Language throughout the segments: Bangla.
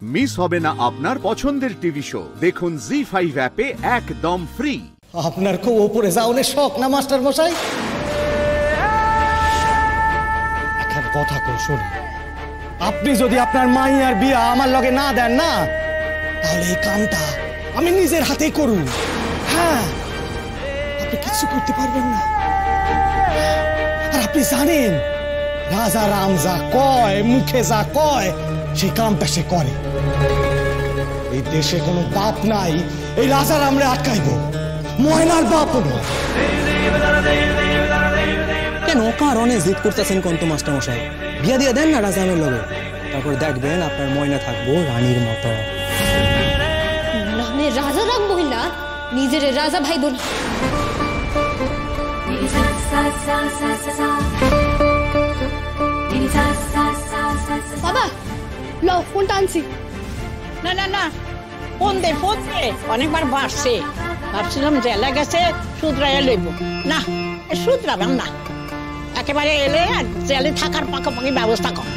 মিস হবে না আপনার পছন্দের টিভি শো। দেখুন জি5 অ্যাপে একদম ফ্রি। আপনার খুব উপরে যাওয়ার শখ না মাস্টার মশাই? একটা কথা কই শুনুন, আপনি যদি আপনার মাইয়ার বিয়া আমার লগে না দেন না, তাহলে এই কামটা আমি নিজের হাতেই করব। হ্যাঁ, আপনি কিছু করতে পারবেন না। আর আপনি জানেন, রাজা রাম যা কয়, মুখে যা কয়, সেই কামটা সে করে। এই দেশে কোনো বাপ নাই এই রাজা রামরে আটকাইব, ময়নার বাপও নয়। কেন কারণে জিদ করতেছেন কোন তো মাস্টার মশাই? বিয়া দিয়ে দেন না রাজামের লগে, তারপর দেখবেন আপনার ময়না থাকবো রানীর মতো। নামে রাজা রাম মহিলা, নিজের রাজা ভাই বোন। বাবা লো ফোনটা আনছি। না না না, ফোন দে অনেকবার বাড়ছে, ভাবছিলাম জেলে গেছে শুধরাইয়া লইব। না, শুধরাবেন না, একেবারে এলে আর জেলে থাকার পাকাপাকি ব্যবস্থা কর।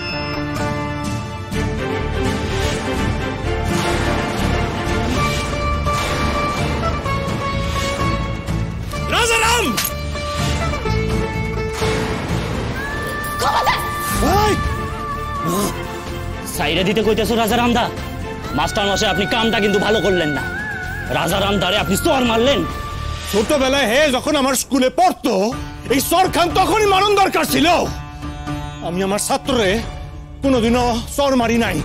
রাজারাম সাইরে দিতে কইতেছো রাজারাম দা? মাস্টার মশাই, আপনি কামটা কিন্তু ভালো করলেন না। রাজারাম দারে আপনি চর মারলেন। ছোটবেলায় হে যখন আমার স্কুলে পড়তো, এই চর খান তখনই মারণ দরকার ছিল। আমি আমার ছাত্ররে কোনোদিনও চর মারি নাই।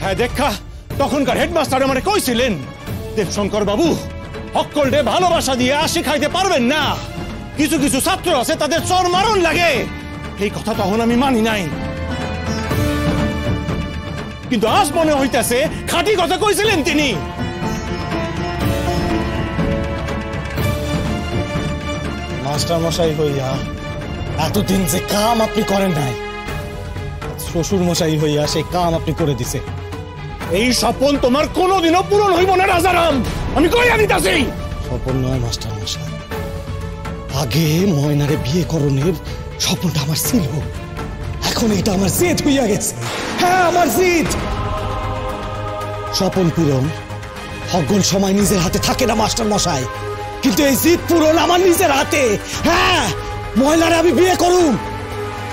হ্যাঁ দেখা, তখনকার হেডমাস্টার আমারে কইছিলেন, দেবশঙ্কর বাবু, হক্কলডে ভালোবাসা দিয়ে আশি খাইতে পারবেন না, কিছু কিছু ছাত্র আছে তাদের চর মারণ লাগে। এই কথা তখন আমি মানি নাই, কিন্তু আজ মনে হইতেছে খাঁটি কথা কইছিলেন তিনি। মাস্টার মশাই হইয়া এতদিন যে কাম আপনি করেন নাই, শ্বশুর মশাই হইয়া সেই কাম আপনি করে দিছে। এই স্বপ্ন তোমার কোনোদিনও পূরণ হইব না রাজারাম, আমি কইয়া দিতাছি। স্বপ্ন নয় মাস্টার মশাই, আগে ময়নারে বিয়ে করণের স্বপ্নটা আমার ছিল, এখন এটা আমার জেদ হইয়া গেছে। হ্যাঁ, আমার জিদ। স্বপন পূরণ সকল সময় নিজের হাতে থাকে না মাস্টার মশাই, কিন্তু এই জিদ পূরণ আমার নিজের হাতে। হ্যাঁ, মহিলারে আমি বিয়ে করুম,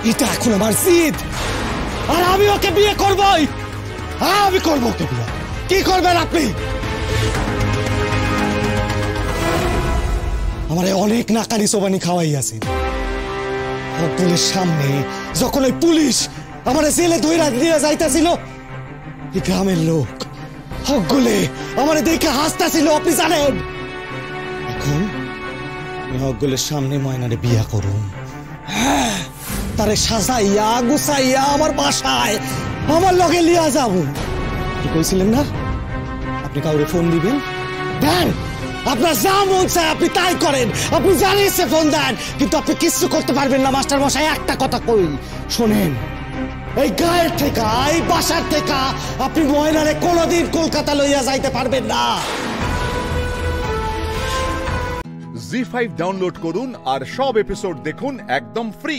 এটা এখন আমার জিদ, আর আমি ওকে বিয়ে করবই। হ্যাঁ, আমি করবো ওকে বিয়ে। কি করবেন আপনি? আমারে অনেক নাকানি সোবানি খাওয়াইয়াছেন। সকলের সামনে যখন ওই পুলিশ আমারে জেলে ধইরা দিয়ে যাইতাছিল, এই গ্রামের লোক সকলে আমারে দেখে হাসতাছিল, আপনি জানেন। এখন সকলের সামনে ময়নারে বিয়া করুন, হ্যাঁ, তারে সাজাইয়া গুছাইয়া আমার বাসায় আমার লগে লিয়া যাব। আপনি কইছিলেন না আপনি কাউরে ফোন দিবেন? দেন, আপনার যা মন চায় আপনি তাই করেন। আপনি জানেন সে ফোন দেন, কিন্তু আপনি কিছু করতে পারবেন না মাস্টার মশাই। একটা কথা কই শোনেন, এই গায়ের থেকে, এই বাসার থেকে আপনি ময়নারে কোনোদিন কলকাতা লইয়া যাইতে পারবেন না। জি5 ডাউনলোড করুন আর সব এপিসোড দেখুন একদম ফ্রি।